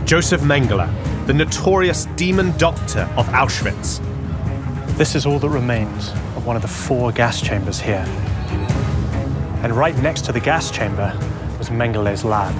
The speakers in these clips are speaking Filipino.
Joseph Mengele, the notorious demon doctor of Auschwitz. This is all that remains of one of the 4 gas chambers here. And right next to the gas chamber was Mengele's lab.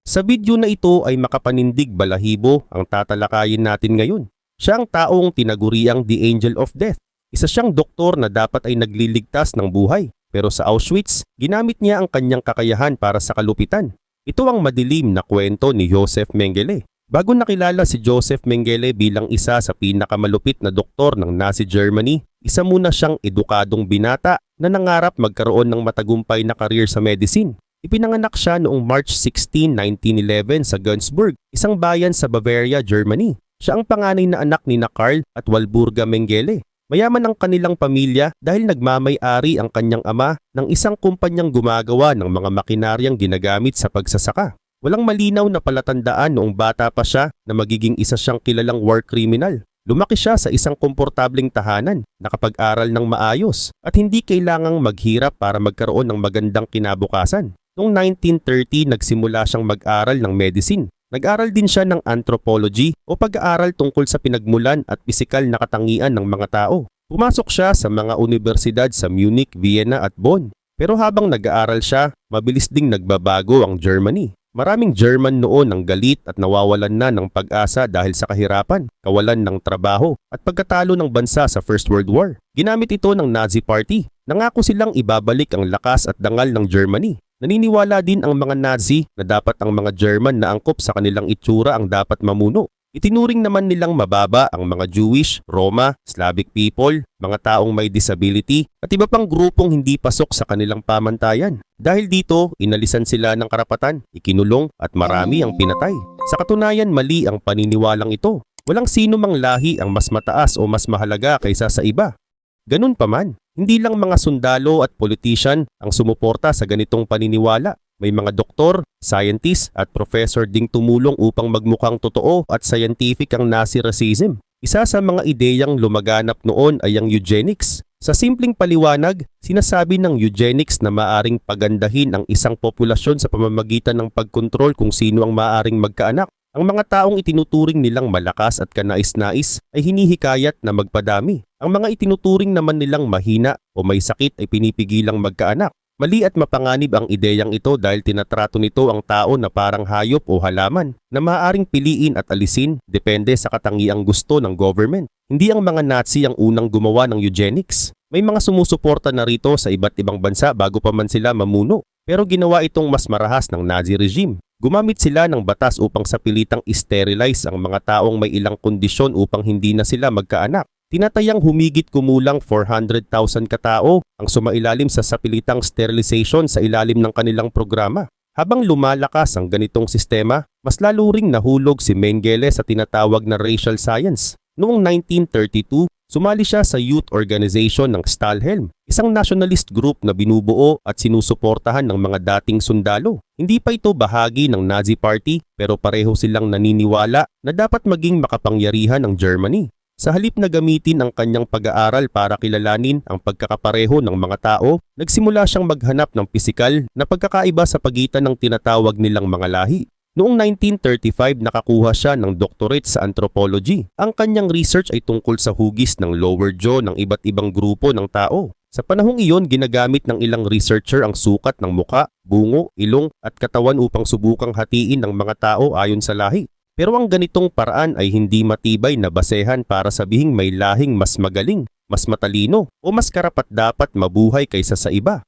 Sa video na ito ay makapanindig balahibo ang tatalakayin natin ngayon. Siya ang taong tinaguriang The Angel of Death. Isa siyang doktor na dapat ay nagliligtas ng buhay. Pero sa Auschwitz, ginamit niya ang kanyang kakayahan para sa kalupitan. Ito ang madilim na kwento ni Joseph Mengele. Bago nakilala si Joseph Mengele bilang isa sa pinakamalupit na doktor ng Nazi Germany, isa muna siyang edukadong binata na nangarap magkaroon ng matagumpay na career sa medicine. Ipinanganak siya noong March 16, 1911 sa Günzburg, isang bayan sa Bavaria, Germany. Siya ang panganay na anak ni Karl at Walburga Mengele. Mayaman ang kanilang pamilya dahil nagmamay-ari ang kanyang ama ng isang kumpanyang gumagawa ng mga makinaryang ginagamit sa pagsasaka. Walang malinaw na palatandaan noong bata pa siya na magiging isa siyang kilalang war criminal. Lumaki siya sa isang komportableng tahanan, nakapag-aral ng maayos at hindi kailangang maghirap para magkaroon ng magandang kinabukasan. Noong 1930 nagsimula siyang mag-aral ng medicine. Nag-aral din siya ng anthropology o pag-aaral tungkol sa pinagmulan at pisikal na katangian ng mga tao. Pumasok siya sa mga universidad sa Munich, Vienna at Bonn. Pero habang nag-aaral siya, mabilis ding nagbabago ang Germany. Maraming German noon ang galit at nawawalan na ng pag-asa dahil sa kahirapan, kawalan ng trabaho at pagkatalo ng bansa sa First World War. Ginamit ito ng Nazi Party. Nangako silang ibabalik ang lakas at dangal ng Germany. Naniniwala din ang mga Nazi na dapat ang mga German na angkop sa kanilang itsura ang dapat mamuno. Itinuring naman nilang mababa ang mga Jewish, Roma, Slavic people, mga taong may disability at iba pang grupong hindi pasok sa kanilang pamantayan. Dahil dito, inalisan sila ng karapatan, ikinulong at marami ang pinatay. Sa katunayan, mali ang paniniwalang ito. Walang sino mang lahi ang mas mataas o mas mahalaga kaysa sa iba. Ganun pa man, hindi lang mga sundalo at politician ang sumuporta sa ganitong paniniwala. May mga doktor, scientist at professor ding tumulong upang magmukhang totoo at scientific ang Nazi racism. Isa sa mga ideyang lumaganap noon ay ang eugenics. Sa simpleng paliwanag, sinasabi ng eugenics na maaring pagandahin ang isang populasyon sa pamamagitan ng pagkontrol kung sino ang maaring magkaanak. Ang mga taong itinuturing nilang malakas at kanais-nais ay hinihikayat na magpadami. Ang mga itinuturing naman nilang mahina o may sakit ay pinipigilang magkaanak. Mali at mapanganib ang ideyang ito dahil tinatrato nito ang tao na parang hayop o halaman na maaaring piliin at alisin depende sa katangiang gusto ng government. Hindi ang mga Nazi ang unang gumawa ng eugenics. May mga sumusuporta na rito sa iba't ibang bansa bago pa man sila mamuno. Pero ginawa itong mas marahas ng Nazi regime. Gumamit sila ng batas upang sapilitang sterilize ang mga taong may ilang kondisyon upang hindi na sila magkaanak. Tinatayang humigit kumulang 400,000 katao ang sumailalim sa sapilitang sterilization sa ilalim ng kanilang programa. Habang lumalakas ang ganitong sistema, mas lalo ring nahulog si Mengele sa tinatawag na racial science. Noong 1932, sumali siya sa youth organization ng Stahlhelm, isang nationalist group na binubuo at sinusuportahan ng mga dating sundalo. Hindi pa ito bahagi ng Nazi Party pero pareho silang naniniwala na dapat maging makapangyarihan ang Germany. Sa halip na gamitin ang kanyang pag-aaral para kilalanin ang pagkakapareho ng mga tao, nagsimula siyang maghanap ng pisikal na pagkakaiba sa pagitan ng tinatawag nilang mga lahi. Noong 1935 nakakuha siya ng doctorate sa anthropology. Ang kanyang research ay tungkol sa hugis ng lower jaw ng iba't ibang grupo ng tao. Sa panahong iyon, ginagamit ng ilang researcher ang sukat ng muka, bungo, ilong at katawan upang subukang hatiin ng mga tao ayon sa lahi. Pero ang ganitong paraan ay hindi matibay na basehan para sabihing may lahing mas magaling, mas matalino o mas karapat-dapat mabuhay kaysa sa iba.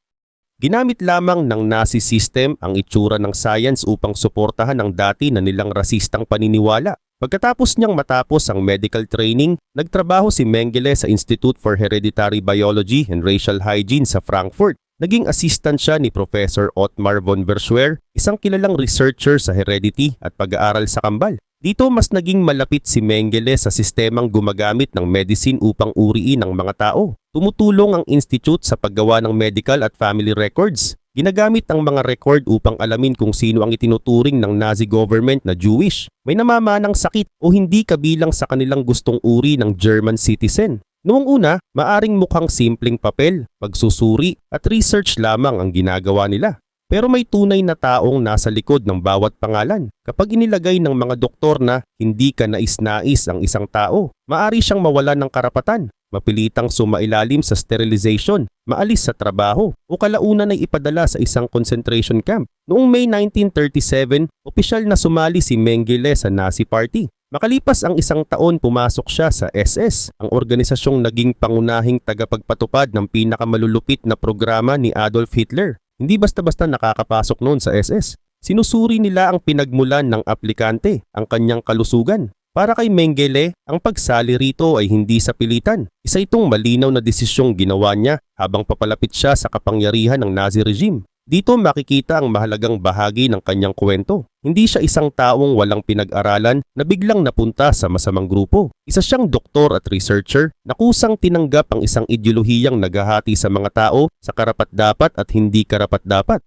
Ginamit lamang ng Nazi system ang itsura ng science upang suportahan ang dati na nilang rasistang paniniwala. Pagkatapos niyang matapos ang medical training, nagtrabaho si Mengele sa Institute for Hereditary Biology and Racial Hygiene sa Frankfurt. Naging assistant siya ni Professor Ottmar von Verschwer, isang kilalang researcher sa heredity at pag-aaral sa kambal. Dito mas naging malapit si Mengele sa sistemang gumagamit ng medicine upang uriin ang mga tao. Tumutulong ang institute sa paggawa ng medical at family records. Ginagamit ang mga record upang alamin kung sino ang itinuturing ng Nazi government na Jewish, may namamanang sakit o hindi kabilang sa kanilang gustong uri ng German citizen. Noong una, maaring mukhang simpleng papel, pagsusuri at research lamang ang ginagawa nila. Pero may tunay na taong nasa likod ng bawat pangalan. Kapag inilagay ng mga doktor na hindi ka nais-nais ang isang tao, maari siyang mawalan ng karapatan, mapilitang sumailalim sa sterilization, maalis sa trabaho, o kalaunan ay ipadala sa isang concentration camp. Noong May 1937, opisyal na sumali si Mengele sa Nazi Party. Makalipas ang isang taon, pumasok siya sa SS, ang organisasyong naging pangunahing tagapagpatupad ng pinakamalulupit na programa ni Adolf Hitler. Hindi basta-basta nakakapasok noon sa SS. Sinusuri nila ang pinagmulan ng aplikante, ang kanyang kalusugan. Para kay Mengele, ang pagsali rito ay hindi sa pilitan. Isa itong malinaw na desisyong ginawa niya habang papalapit siya sa kapangyarihan ng Nazi regime. Dito makikita ang mahalagang bahagi ng kanyang kwento. Hindi siya isang taong walang pinag-aralan na biglang napunta sa masamang grupo. Isa siyang doktor at researcher na kusang tinanggap ang isang ideolohiyang naghahati sa mga tao sa karapat-dapat at hindi karapat-dapat.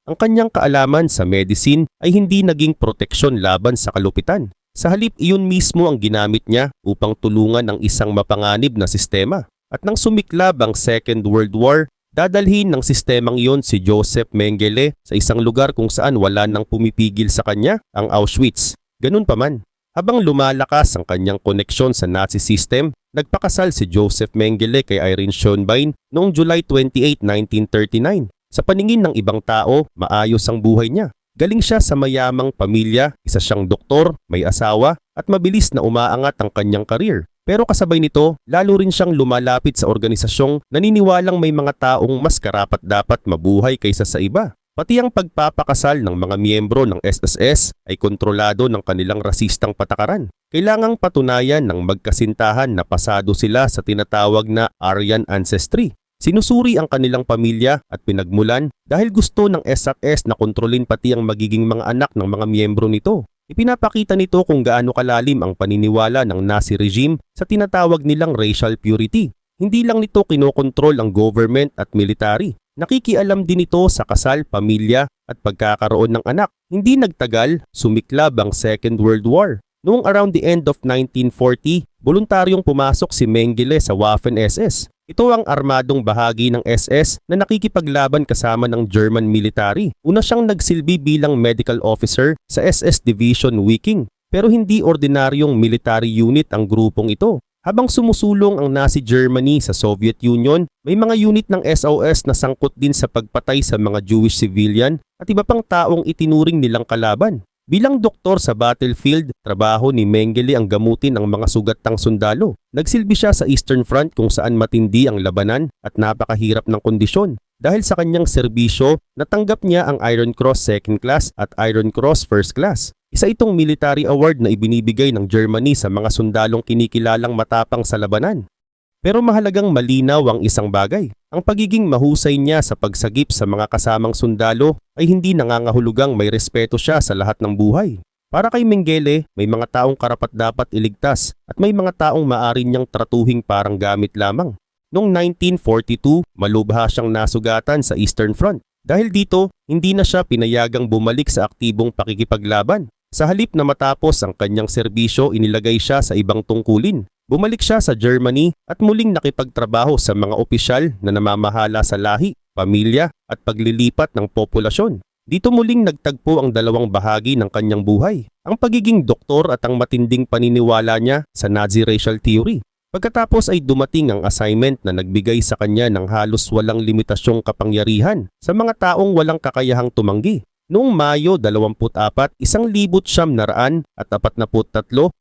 Ang kanyang kaalaman sa medicine ay hindi naging proteksyon laban sa kalupitan. Sa halip, iyon mismo ang ginamit niya upang tulungan ang isang mapanganib na sistema. At nang sumiklab ang Second World War, dadalhin ng sistemang iyon si Joseph Mengele sa isang lugar kung saan wala nang pumipigil sa kanya, ang Auschwitz. Ganun pa man, habang lumalakas ang kanyang koneksyon sa Nazi system, nagpakasal si Joseph Mengele kay Irene Schönbein noong July 28, 1939. Sa paningin ng ibang tao, maayos ang buhay niya. Galing siya sa mayamang pamilya, isa siyang doktor, may asawa, at mabilis na umaangat ang kanyang karir. Pero kasabay nito, lalo rin siyang lumalapit sa organisasyong naniniwalang may mga taong mas karapat-dapat mabuhay kaysa sa iba. Pati ang pagpapakasal ng mga miyembro ng SSS ay kontrolado ng kanilang rasistang patakaran. Kailangang patunayan ng magkasintahan na pasado sila sa tinatawag na Aryan ancestry. Sinusuri ang kanilang pamilya at pinagmulan dahil gusto ng SS na kontrolin pati ang magiging mga anak ng mga miyembro nito. Ipinapakita nito kung gaano kalalim ang paniniwala ng Nazi regime sa tinatawag nilang racial purity. Hindi lang nito kinokontrol ang government at military. Nakikialam din ito sa kasal, pamilya at pagkakaroon ng anak. Hindi nagtagal, sumiklab ang Second World War. Noong around the end of 1940, voluntaryong pumasok si Mengele sa Waffen-SS. Ito ang armadong bahagi ng SS na nakikipaglaban kasama ng German military. Una siyang nagsilbi bilang medical officer sa SS Division Viking, pero hindi ordinaryong military unit ang grupong ito. Habang sumusulong ang Nazi Germany sa Soviet Union, may mga unit ng SOS na sangkot din sa pagpatay sa mga Jewish civilian at iba pang taong itinuring nilang kalaban. Bilang doktor sa battlefield, trabaho ni Mengele ang gamutin ang mga sugatang sundalo. Nagsilbi siya sa Eastern Front kung saan matindi ang labanan at napakahirap ng kondisyon. Dahil sa kanyang serbisyo, natanggap niya ang Iron Cross Second Class at Iron Cross First Class. Isa itong military award na ibinibigay ng Germany sa mga sundalong kinikilalang matapang sa labanan. Pero mahalagang malinaw ang isang bagay. Ang pagiging mahusay niya sa pagsagip sa mga kasamang sundalo ay hindi nangangahulugang may respeto siya sa lahat ng buhay. Para kay Mengele, may mga taong karapat-dapat iligtas at may mga taong maaari niyang tratuhing parang gamit lamang. Noong 1942, malubha siyang nasugatan sa Eastern Front. Dahil dito, hindi na siya pinayagang bumalik sa aktibong pakikipaglaban. Sa halip na matapos ang kanyang serbisyo, inilagay siya sa ibang tungkulin. Bumalik siya sa Germany at muling nakipagtrabaho sa mga opisyal na namamahala sa lahi, pamilya at paglilipat ng populasyon. Dito muling nagtagpo ang dalawang bahagi ng kanyang buhay, ang pagiging doktor at ang matinding paniniwala niya sa Nazi racial theory. Pagkatapos ay dumating ang assignment na nagbigay sa kanya ng halos walang limitasyong kapangyarihan sa mga taong walang kakayahang tumanggi. Noong Mayo 24, 1943,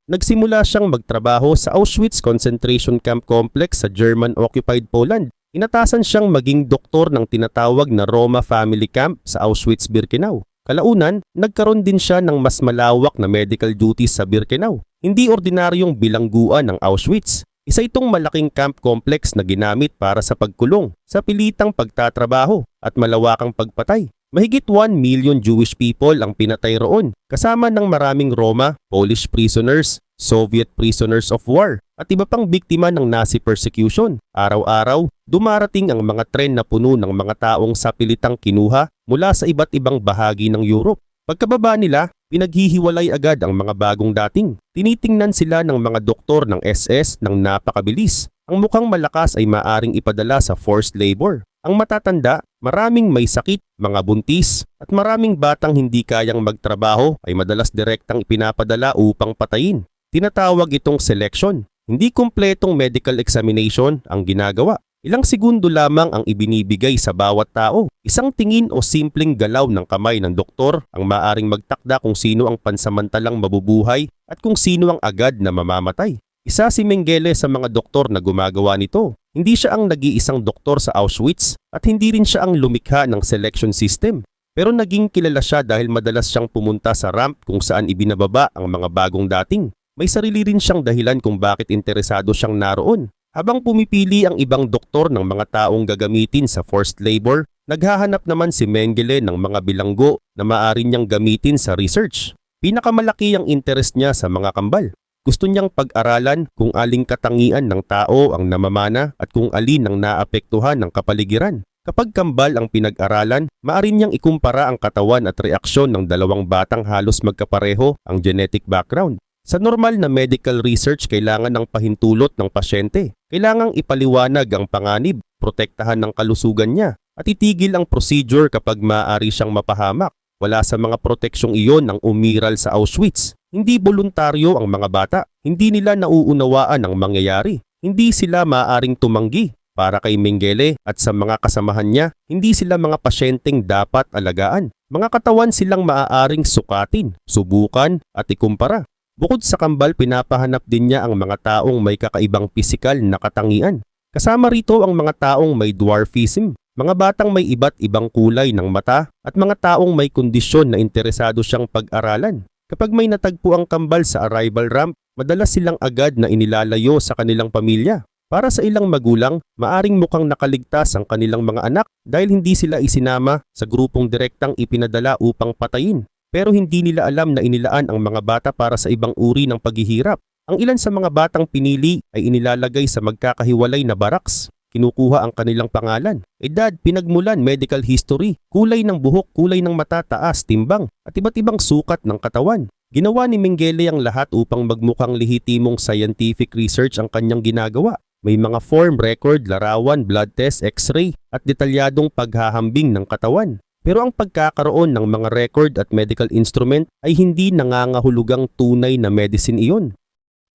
nagsimula siyang magtrabaho sa Auschwitz Concentration Camp Complex sa German-occupied Poland. Inatasan siyang maging doktor ng tinatawag na Roma Family Camp sa Auschwitz-Birkenau. Kalaunan, nagkaroon din siya ng mas malawak na medical duties sa Birkenau. Hindi ordinaryong bilangguan ng Auschwitz. Isa itong malaking camp complex na ginamit para sa pagkulong, sa pilitang pagtatrabaho at malawakang pagpatay. Mahigit 1 million Jewish people ang pinatay roon, kasama ng maraming Roma, Polish prisoners, Soviet prisoners of war, at iba pang biktima ng Nazi persecution. Araw-araw, dumarating ang mga tren na puno ng mga taong sapilitang kinuha mula sa iba't ibang bahagi ng Europe. Pagkababa nila, pinaghihiwalay agad ang mga bagong dating. Tinitingnan sila ng mga doktor ng SS ng napakabilis. Ang mukhang malakas ay maaring ipadala sa forced labor. Ang matatanda, maraming may sakit, mga buntis, at maraming batang hindi kayang magtrabaho ay madalas direktang ipinapadala upang patayin. Tinatawag itong selection. Hindi kumpletong medical examination ang ginagawa. Ilang segundo lamang ang ibinibigay sa bawat tao. Isang tingin o simpleng galaw ng kamay ng doktor ang maaring magtakda kung sino ang pansamantalang mabubuhay at kung sino ang agad na mamamatay. Isa si Mengele sa mga doktor na gumagawa nito. Hindi siya ang nag-iisang doktor sa Auschwitz at hindi rin siya ang lumikha ng selection system. Pero naging kilala siya dahil madalas siyang pumunta sa ramp kung saan ibinababa ang mga bagong dating. May sarili rin siyang dahilan kung bakit interesado siyang naroon. Habang pumipili ang ibang doktor ng mga taong gagamitin sa forced labor, naghahanap naman si Mengele ng mga bilanggo na maaari niyang gamitin sa research. Pinakamalaki ang interest niya sa mga kambal. Gusto niyang pag-aralan kung aling katangian ng tao ang namamana at kung alin ang naapektuhan ng kapaligiran. Kapag kambal ang pinag-aralan, maaari niyang ikumpara ang katawan at reaksyon ng dalawang batang halos magkapareho ang genetic background. Sa normal na medical research, kailangan ng pahintulot ng pasyente. Kailangang ipaliwanag ang panganib, protektahan ng kalusugan niya, at itigil ang procedure kapag maaari siyang mapahamak. Wala sa mga proteksyong iyon ang umiral sa Auschwitz. Hindi voluntaryo ang mga bata. Hindi nila nauunawaan ang mangyayari. Hindi sila maaaring tumanggi. Para kay Mengele at sa mga kasamahan niya, hindi sila mga pasyenteng dapat alagaan. Mga katawan silang maaaring sukatin, subukan at ikumpara. Bukod sa kambal, pinapahanap din niya ang mga taong may kakaibang pisikal na katangian. Kasama rito ang mga taong may dwarfism, mga batang may iba't ibang kulay ng mata, at mga taong may kondisyon na interesado siyang pag-aralan. Kapag may natagpo ang kambal sa arrival ramp, madalas silang agad na inilalayo sa kanilang pamilya. Para sa ilang magulang, maaring mukhang nakaligtas ang kanilang mga anak dahil hindi sila isinama sa grupong direktang ipinadala upang patayin. Pero hindi nila alam na inilaan ang mga bata para sa ibang uri ng paghihirap. Ang ilan sa mga batang pinili ay inilalagay sa magkakahiwalay na baraks. Kinukuha ang kanilang pangalan, edad, pinagmulan, medical history, kulay ng buhok, kulay ng mata, taas, timbang, at iba't ibang sukat ng katawan. Ginawa ni Mengele ang lahat upang magmukhang lehitimong scientific research ang kanyang ginagawa. May mga form, record, larawan, blood test, x-ray, at detalyadong paghahambing ng katawan. Pero ang pagkakaroon ng mga record at medical instrument ay hindi nangangahulugang tunay na medicine iyon.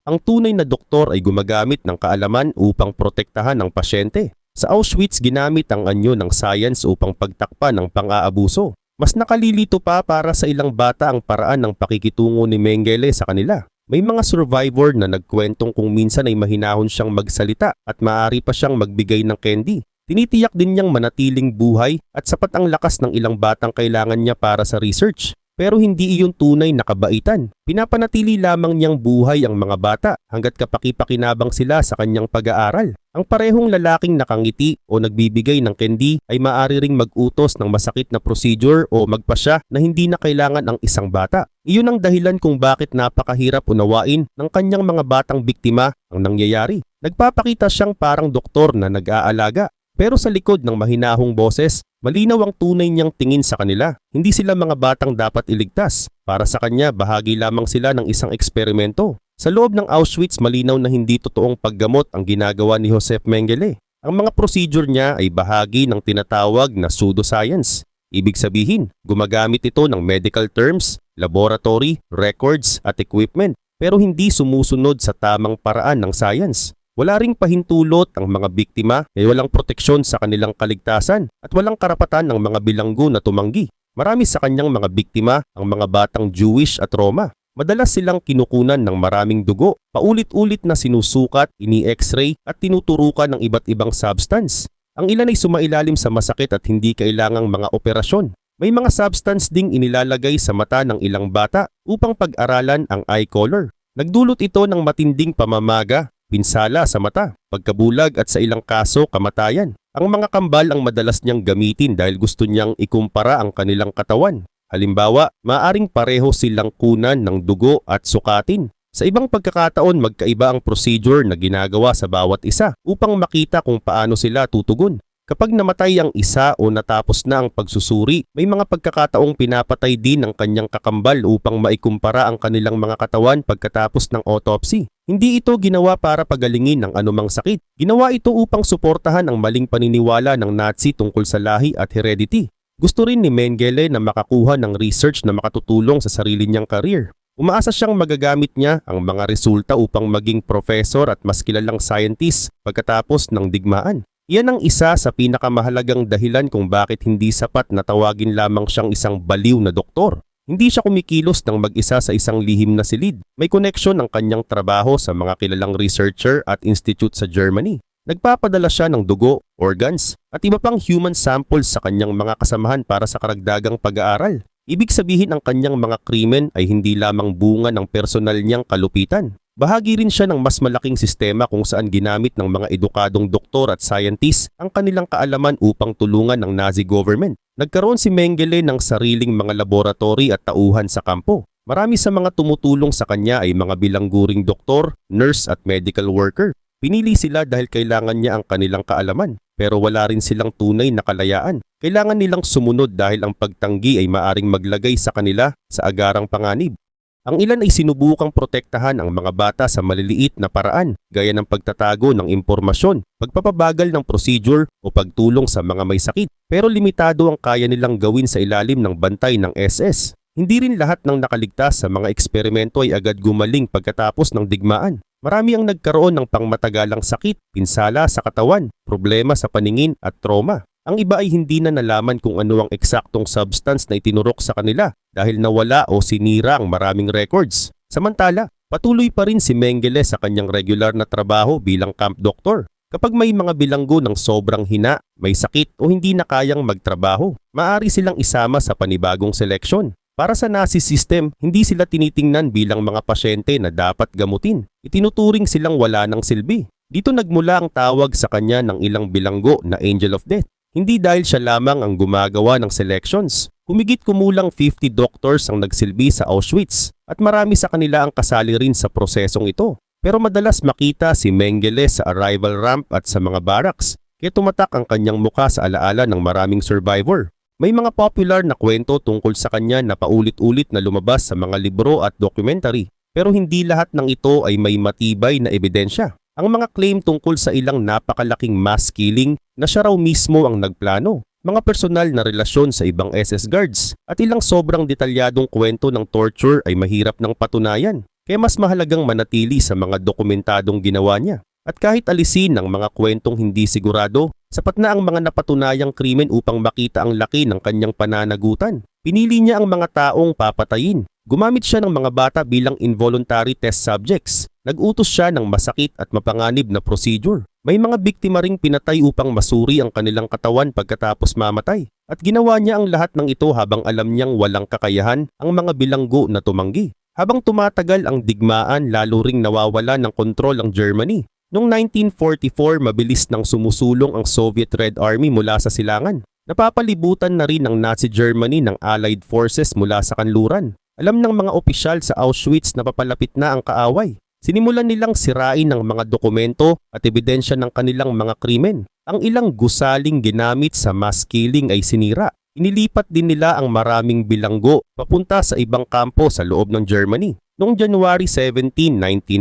Ang tunay na doktor ay gumagamit ng kaalaman upang protektahan ang pasyente. Sa Auschwitz, ginamit ang anyo ng science upang pagtakpan ng pang-aabuso. Mas nakalilito pa para sa ilang bata ang paraan ng pakikitungo ni Mengele sa kanila. May mga survivor na nagkwentong kung minsan ay mahinahon siyang magsalita at maaari pa siyang magbigay ng candy. Tinitiyak din niyang manatiling buhay at sapat ang lakas ng ilang batang kailangan niya para sa research. Pero hindi iyon tunay na kabaitan. Pinapanatili lamang niyang buhay ang mga bata hanggat kapaki-pakinabang sila sa kanyang pag-aaral. Ang parehong lalaking nakangiti o nagbibigay ng candy ay maaari ring mag-utos ng masakit na procedure o magpasya na hindi na kailangan ang isang bata. Iyon ang dahilan kung bakit napakahirap unawain ng kanyang mga batang biktima ang nangyayari. Nagpapakita siyang parang doktor na nag-aalaga. Pero sa likod ng mahinahong boses, malinaw ang tunay niyang tingin sa kanila. Hindi sila mga batang dapat iligtas. Para sa kanya, bahagi lamang sila ng isang eksperimento. Sa loob ng Auschwitz, malinaw na hindi totoong paggamot ang ginagawa ni Joseph Mengele. Ang mga procedure niya ay bahagi ng tinatawag na pseudoscience. Ibig sabihin, gumagamit ito ng medical terms, laboratory, records at equipment, pero hindi sumusunod sa tamang paraan ng science. Wala ring pahintulot ang mga biktima ay walang proteksyon sa kanilang kaligtasan at walang karapatan ng mga bilanggo na tumanggi. Marami sa kanyang mga biktima ang mga batang Jewish at Roma. Madalas silang kinukunan ng maraming dugo, paulit-ulit na sinusukat, ini-x-ray at tinuturukan ng iba't ibang substance. Ang ilan ay sumailalim sa masakit at hindi kailangang mga operasyon. May mga substance ding inilalagay sa mata ng ilang bata upang pag-aralan ang eye color. Nagdulot ito ng matinding pamamaga, pinsala sa mata, pagkabulag at sa ilang kaso kamatayan. Ang mga kambal ang madalas niyang gamitin dahil gusto niyang ikumpara ang kanilang katawan. Halimbawa, maaring pareho silang kunan ng dugo at sukatin. Sa ibang pagkakataon, magkaiba ang procedure na ginagawa sa bawat isa upang makita kung paano sila tutugon. Kapag namatay ang isa o natapos na ang pagsusuri, may mga pagkakataong pinapatay din ang kanyang kakambal upang maikumpara ang kanilang mga katawan pagkatapos ng autopsy. Hindi ito ginawa para pagalingin ng anumang sakit. Ginawa ito upang suportahan ang maling paniniwala ng Nazi tungkol sa lahi at heredity. Gusto rin ni Mengele na makakuha ng research na makatutulong sa sarili niyang career. Umaasa siyang magagamit niya ang mga resulta upang maging professor at mas kilalang scientist pagkatapos ng digmaan. Iyan ang isa sa pinakamahalagang dahilan kung bakit hindi sapat na tawagin lamang siyang isang baliw na doktor. Hindi siya kumikilos ng mag-isa sa isang lihim na silid. May koneksyon ang kanyang trabaho sa mga kilalang researcher at institute sa Germany. Nagpapadala siya ng dugo, organs, at iba pang human samples sa kanyang mga kasamahan para sa karagdagang pag-aaral. Ibig sabihin ang kanyang mga krimen ay hindi lamang bunga ng personal niyang kalupitan. Bahagi rin siya ng mas malaking sistema kung saan ginamit ng mga edukadong doktor at scientist ang kanilang kaalaman upang tulungan ng Nazi government. Nagkaroon si Mengele ng sariling mga laboratory at tauhan sa kampo. Marami sa mga tumutulong sa kanya ay mga bilangguring doktor, nurse at medical worker. Pinili sila dahil kailangan niya ang kanilang kaalaman, pero wala rin silang tunay na kalayaan. Kailangan nilang sumunod dahil ang pagtanggi ay maaring maglagay sa kanila sa agarang panganib. Ang ilan ay sinubukang protektahan ang mga bata sa maliliit na paraan, gaya ng pagtatago ng impormasyon, pagpapabagal ng procedure o pagtulong sa mga may sakit. Pero limitado ang kaya nilang gawin sa ilalim ng bantay ng SS. Hindi rin lahat ng nakaligtas sa mga eksperimento ay agad gumaling pagkatapos ng digmaan. Marami ang nagkaroon ng pangmatagalang sakit, pinsala sa katawan, problema sa paningin at trauma. Ang iba ay hindi na nalaman kung ano ang eksaktong substance na itinurok sa kanila dahil nawala o sinira ang maraming records. Samantala, patuloy pa rin si Mengele sa kanyang regular na trabaho bilang camp doctor. Kapag may mga bilanggo ng sobrang hina, may sakit o hindi na kayang magtrabaho, maaari silang isama sa panibagong seleksyon. Para sa Nazi system, hindi sila tinitingnan bilang mga pasyente na dapat gamutin. Itinuturing silang wala ng silbi. Dito nagmula ang tawag sa kanya ng ilang bilanggo na Angel of Death. Hindi dahil siya lamang ang gumagawa ng selections. Humigit kumulang 50 doctors ang nagsilbi sa Auschwitz at marami sa kanila ang kasali rin sa prosesong ito. Pero madalas makita si Mengele sa arrival ramp at sa mga barracks, kaya tumatak ang kanyang mukha sa alaala ng maraming survivor. May mga popular na kwento tungkol sa kanya na paulit-ulit na lumabas sa mga libro at documentary, pero hindi lahat ng ito ay may matibay na ebidensya. Ang mga claim tungkol sa ilang napakalaking mass killing na siya raw mismo ang nagplano, mga personal na relasyon sa ibang SS guards, at ilang sobrang detalyadong kwento ng torture ay mahirap ng patunayan, kaya mas mahalagang manatili sa mga dokumentadong ginawa niya. At kahit alisin ang mga kwentong hindi sigurado, sapat na ang mga napatunayang krimen upang makita ang laki ng kanyang pananagutan. Pinili niya ang mga taong papatayin. Gumamit siya ng mga bata bilang involuntary test subjects. Nag-utos siya ng masakit at mapanganib na procedure. May mga biktima ring pinatay upang masuri ang kanilang katawan pagkatapos mamatay. At ginawa niya ang lahat ng ito habang alam niyang walang kakayahan ang mga bilanggo na tumanggi. Habang tumatagal ang digmaan, lalo ring nawawala ng kontrol ang Germany. Noong 1944, mabilis nang sumusulong ang Soviet Red Army mula sa silangan. Napapalibutan na rin ng Nazi Germany ng Allied forces mula sa kanluran. Alam ng mga opisyal sa Auschwitz na papalapit na ang kaaway. Sinimulan nilang sirain ang mga dokumento at ebidensya ng kanilang mga krimen. Ang ilang gusaling ginamit sa mass killing ay sinira. Inilipat din nila ang maraming bilanggo papunta sa ibang kampo sa loob ng Germany. Noong January 17,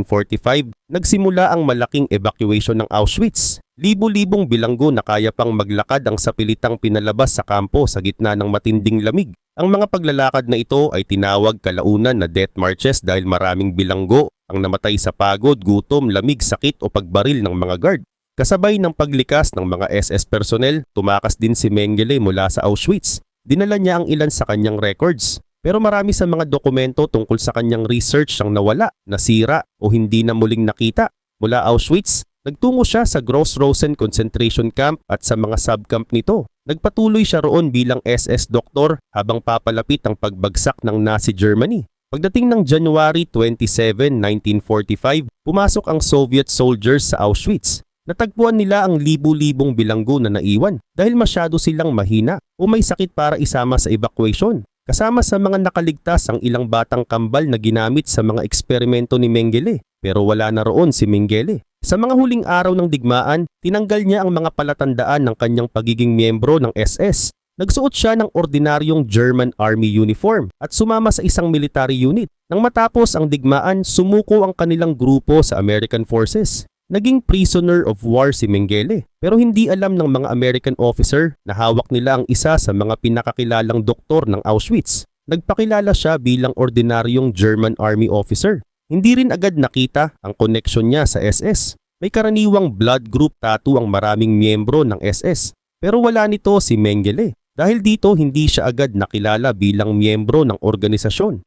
1945, nagsimula ang malaking evacuation ng Auschwitz. Libo-libong bilanggo na kaya pang maglakad ang sapilitang pinalabas sa kampo sa gitna ng matinding lamig. Ang mga paglalakad na ito ay tinawag kalaunan na death marches dahil maraming bilanggo ang namatay sa pagod, gutom, lamig, sakit o pagbaril ng mga guard. Kasabay ng paglikas ng mga SS personnel, tumakas din si Mengele mula sa Auschwitz. Dinala niya ang ilan sa kanyang records. Pero marami sa mga dokumento tungkol sa kanyang research ang nawala, nasira o hindi na muling nakita. Mula Auschwitz, nagtungo siya sa Gross-Rosen concentration camp at sa mga subcamp nito. Nagpatuloy siya roon bilang SS doktor habang papalapit ang pagbagsak ng Nazi Germany. Pagdating ng January 27, 1945, pumasok ang Soviet soldiers sa Auschwitz. Natagpuan nila ang libu-libong bilanggo na naiwan dahil masyado silang mahina o may sakit para isama sa evacuation. Kasama sa mga nakaligtas ang ilang batang kambal na ginamit sa mga eksperimento ni Mengele, pero wala na roon si Mengele. Sa mga huling araw ng digmaan, tinanggal niya ang mga palatandaan ng kanyang pagiging miyembro ng SS. Nagsuot siya ng ordinaryong German Army uniform at sumama sa isang military unit. Nang matapos ang digmaan, sumuko ang kanilang grupo sa American Forces. Naging prisoner of war si Mengele, pero hindi alam ng mga American officer na hawak nila ang isa sa mga pinakakilalang doktor ng Auschwitz. Nagpakilala siya bilang ordinaryong German Army officer. Hindi rin agad nakita ang koneksyon niya sa SS. May karaniwang blood group tattoo ang maraming miyembro ng SS, pero wala nito si Mengele. Dahil dito hindi siya agad nakilala bilang miyembro ng organisasyon.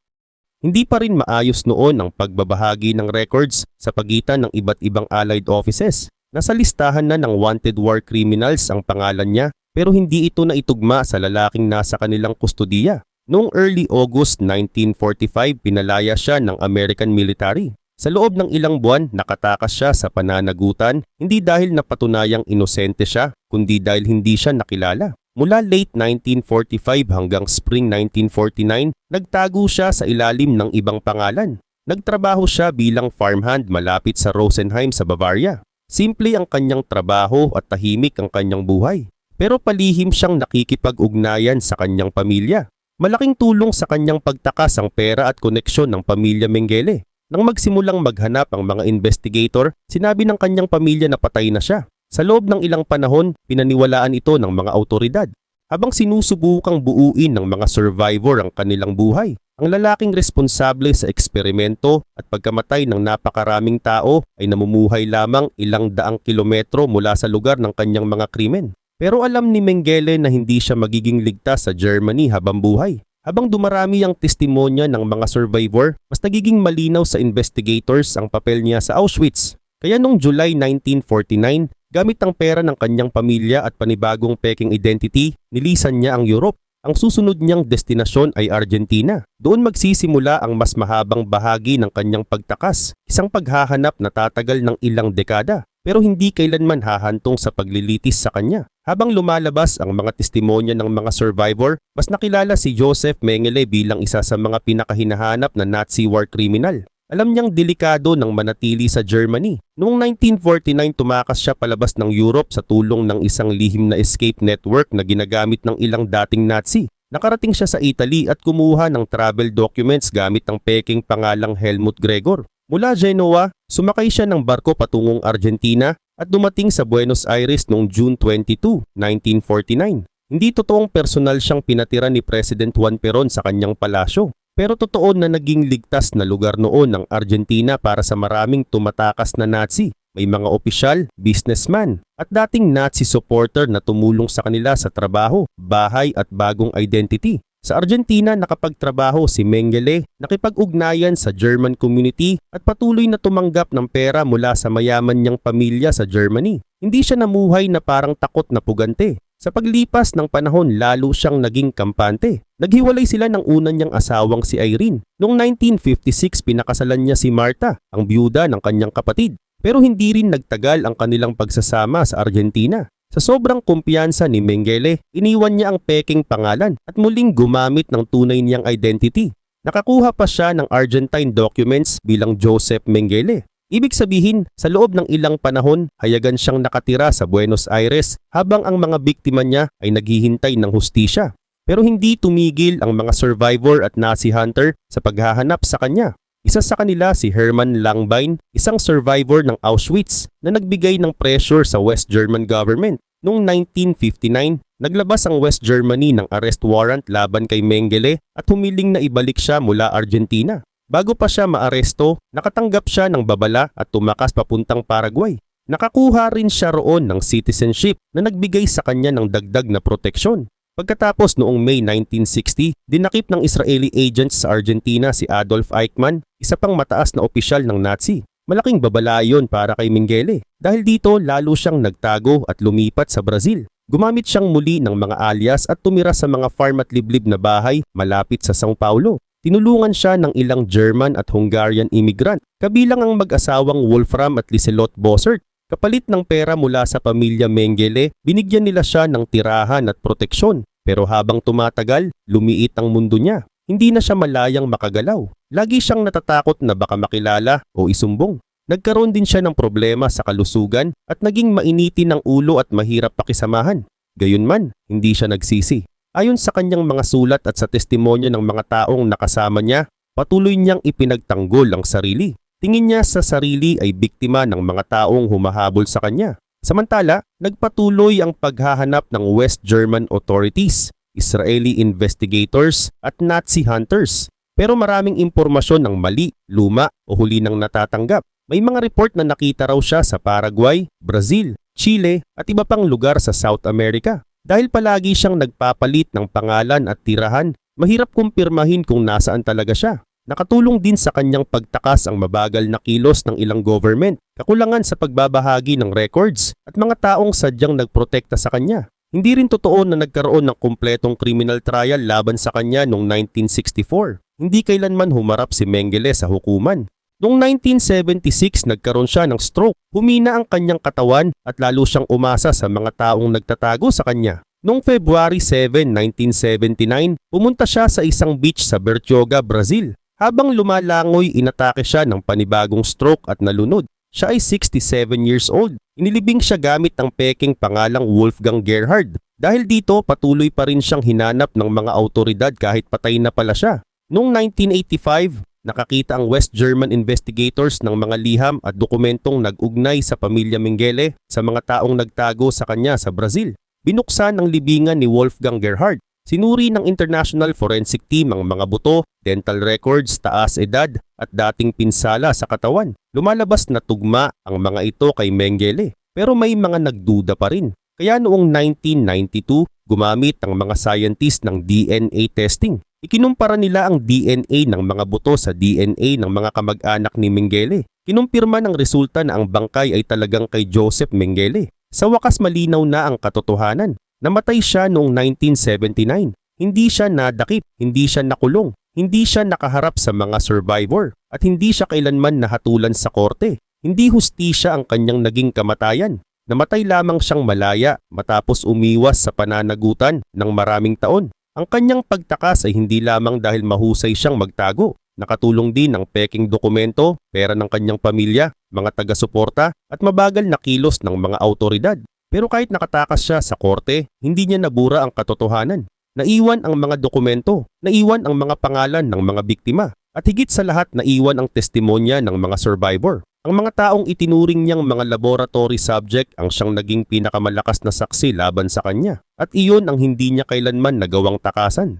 Hindi pa rin maayos noon ang pagbabahagi ng records sa pagitan ng iba't ibang allied offices. Nasa listahan na ng wanted war criminals ang pangalan niya, pero hindi ito naitugma sa lalaking nasa kanilang kustodiya. Noong early August 1945, pinalaya siya ng American military. Sa loob ng ilang buwan, nakatakas siya sa pananagutan, hindi dahil napatunayang inosente siya, kundi dahil hindi siya nakilala. Mula late 1945 hanggang spring 1949, nagtago siya sa ilalim ng ibang pangalan. Nagtrabaho siya bilang farmhand malapit sa Rosenheim sa Bavaria. Simple ang kanyang trabaho at tahimik ang kanyang buhay. Pero palihim siyang nakikipag-ugnayan sa kanyang pamilya. Malaking tulong sa kanyang pagtakas ang pera at koneksyon ng pamilya Mengele. Nang magsimulang maghanap ang mga investigator, sinabi ng kanyang pamilya na patay na siya. Sa loob ng ilang panahon, pinaniwalaan ito ng mga autoridad. Habang sinusubukang buuin ng mga survivor ang kanilang buhay, ang lalaking responsable sa eksperimento at pagkamatay ng napakaraming tao ay namumuhay lamang ilang daang kilometro mula sa lugar ng kanyang mga krimen. Pero alam ni Mengele na hindi siya magiging ligtas sa Germany habang buhay. Habang dumarami ang testimonya ng mga survivor, mas nagiging malinaw sa investigators ang papel niya sa Auschwitz. Kaya noong July 1949, gamit ang pera ng kanyang pamilya at panibagong peking identity, nilisan niya ang Europe. Ang susunod niyang destinasyon ay Argentina. Doon magsisimula ang mas mahabang bahagi ng kanyang pagtakas, isang paghahanap na tatagal ng ilang dekada, pero hindi kailanman hahantong sa paglilitis sa kanya. Habang lumalabas ang mga testimonya ng mga survivor, mas nakilala si Joseph Mengele bilang isa sa mga pinakahinahanap na Nazi war criminal. Alam niyang delikado nang manatili sa Germany. Noong 1949, tumakas siya palabas ng Europe sa tulong ng isang lihim na escape network na ginagamit ng ilang dating Nazi. Nakarating siya sa Italy at kumuha ng travel documents gamit ang peking pangalang Helmut Gregor. Mula Genoa, sumakay siya ng barko patungong Argentina at dumating sa Buenos Aires noong June 22, 1949. Hindi totoong personal siyang pinatira ni President Juan Perón sa kanyang palasyo. Pero totoo na naging ligtas na lugar noon ang Argentina para sa maraming tumatakas na Nazi. May mga opisyal, businessman at dating Nazi supporter na tumulong sa kanila sa trabaho, bahay at bagong identity. Sa Argentina nakapagtrabaho si Mengele, nakipag-ugnayan sa German community at patuloy na tumanggap ng pera mula sa mayaman niyang pamilya sa Germany. Hindi siya namuhay na parang takot na pugante. Sa paglipas ng panahon, lalo siyang naging kampante. Naghiwalay sila ng una niyang asawang si Irene. Noong 1956, pinakasalan niya si Marta, ang byuda ng kanyang kapatid. Pero hindi rin nagtagal ang kanilang pagsasama sa Argentina. Sa sobrang kumpiyansa ni Mengele, iniwan niya ang peking pangalan at muling gumamit ng tunay niyang identity. Nakakuha pa siya ng Argentine documents bilang Joseph Mengele. Ibig sabihin, sa loob ng ilang panahon, hayagan siyang nakatira sa Buenos Aires habang ang mga biktima niya ay naghihintay ng hustisya. Pero hindi tumigil ang mga survivor at Nazi hunter sa paghahanap sa kanya. Isa sa kanila si Hermann Langbein, isang survivor ng Auschwitz na nagbigay ng pressure sa West German government. Noong 1959, naglabas ang West Germany ng arrest warrant laban kay Mengele at humiling na ibalik siya mula Argentina. Bago pa siya maaresto, nakatanggap siya ng babala at tumakas papuntang Paraguay. Nakakuha rin siya roon ng citizenship na nagbigay sa kanya ng dagdag na proteksyon. Pagkatapos noong May 1960, dinakip ng Israeli agents sa Argentina si Adolf Eichmann, isa pang mataas na opisyal ng Nazi. Malaking babala yon para kay Mengele. Dahil dito, lalo siyang nagtago at lumipat sa Brazil. Gumamit siyang muli ng mga alias at tumira sa mga farm at liblib na bahay malapit sa São Paulo. Tinulungan siya ng ilang German at Hungarian immigrant, kabilang ang mag-asawang Wolfram at Liselot Bossert. Kapalit ng pera mula sa pamilya Mengele, binigyan nila siya ng tirahan at proteksyon. Pero habang tumatagal, lumiit ang mundo niya. Hindi na siya malayang makagalaw. Lagi siyang natatakot na baka makilala o isumbong. Nagkaroon din siya ng problema sa kalusugan at naging mainitin ng ulo at mahirap pakisamahan. Gayunman, hindi siya nagsisi. Ayon sa kanyang mga sulat at sa testimonya ng mga taong nakasama niya, patuloy niyang ipinagtanggol ang sarili. Tingin niya sa sarili ay biktima ng mga taong humahabol sa kanya. Samantala, nagpatuloy ang paghahanap ng West German authorities, Israeli investigators at Nazi hunters. Pero maraming impormasyon ang mali, luma o huli nang natatanggap. May mga report na nakita raw siya sa Paraguay, Brazil, Chile at iba pang lugar sa South America. Dahil palagi siyang nagpapalit ng pangalan at tirahan, mahirap kumpirmahin kung nasaan talaga siya. Nakatulong din sa kanyang pagtakas ang mabagal na kilos ng ilang government, kakulangan sa pagbabahagi ng records at mga taong sadyang nagprotekta sa kanya. Hindi rin totoo na nagkaroon ng kumpletong criminal trial laban sa kanya noong 1964. Hindi kailanman humarap si Mengele sa hukuman. Noong 1976 nagkaroon siya ng stroke, humina ang kanyang katawan at lalo siyang umasa sa mga taong nagtatago sa kanya. Noong February 7, 1979, pumunta siya sa isang beach sa Bertioga, Brazil. Habang lumalangoy, inatake siya ng panibagong stroke at nalunod. Siya ay 67 years old. Inilibing siya gamit ang peking pangalang Wolfgang Gerhard. Dahil dito, patuloy pa rin siyang hinanap ng mga autoridad kahit patay na pala siya. Noong 1985, nakakita ang West German investigators ng mga liham at dokumentong nag-ugnay sa pamilya Mengele sa mga taong nagtago sa kanya sa Brazil. Binuksan ang libingan ni Wolfgang Gerhard. Sinuri ng International Forensic Team ang mga buto, dental records, taas edad at dating pinsala sa katawan. Lumalabas na tugma ang mga ito kay Mengele. Pero may mga nagduda pa rin. Kaya noong 1992, gumamit ang mga scientist ng DNA testing. Ikinumpara nila ang DNA ng mga buto sa DNA ng mga kamag-anak ni Mengele. Kinumpirma ng resulta na ang bangkay ay talagang kay Joseph Mengele. Sa wakas malinaw na ang katotohanan. Namatay siya noong 1979. Hindi siya nadakip, hindi siya nakulong, hindi siya nakaharap sa mga survivor, at hindi siya kailanman nahatulan sa korte. Hindi hustisya ang kanyang naging kamatayan. Namatay lamang siyang malaya matapos umiwas sa pananagutan ng maraming taon. Ang kanyang pagtakas ay hindi lamang dahil mahusay siyang magtago. Nakatulong din ang peking dokumento, pera ng kanyang pamilya, mga taga-suporta at mabagal na kilos ng mga autoridad. Pero kahit nakatakas siya sa korte, hindi niya nabura ang katotohanan. Naiwan ang mga dokumento, naiwan ang mga pangalan ng mga biktima, at higit sa lahat naiwan ang testimonya ng mga survivor. Ang mga taong itinuring niyang mga laboratory subject ang siyang naging pinakamalakas na saksi laban sa kanya, at iyon ang hindi niya kailanman nagawang takasan.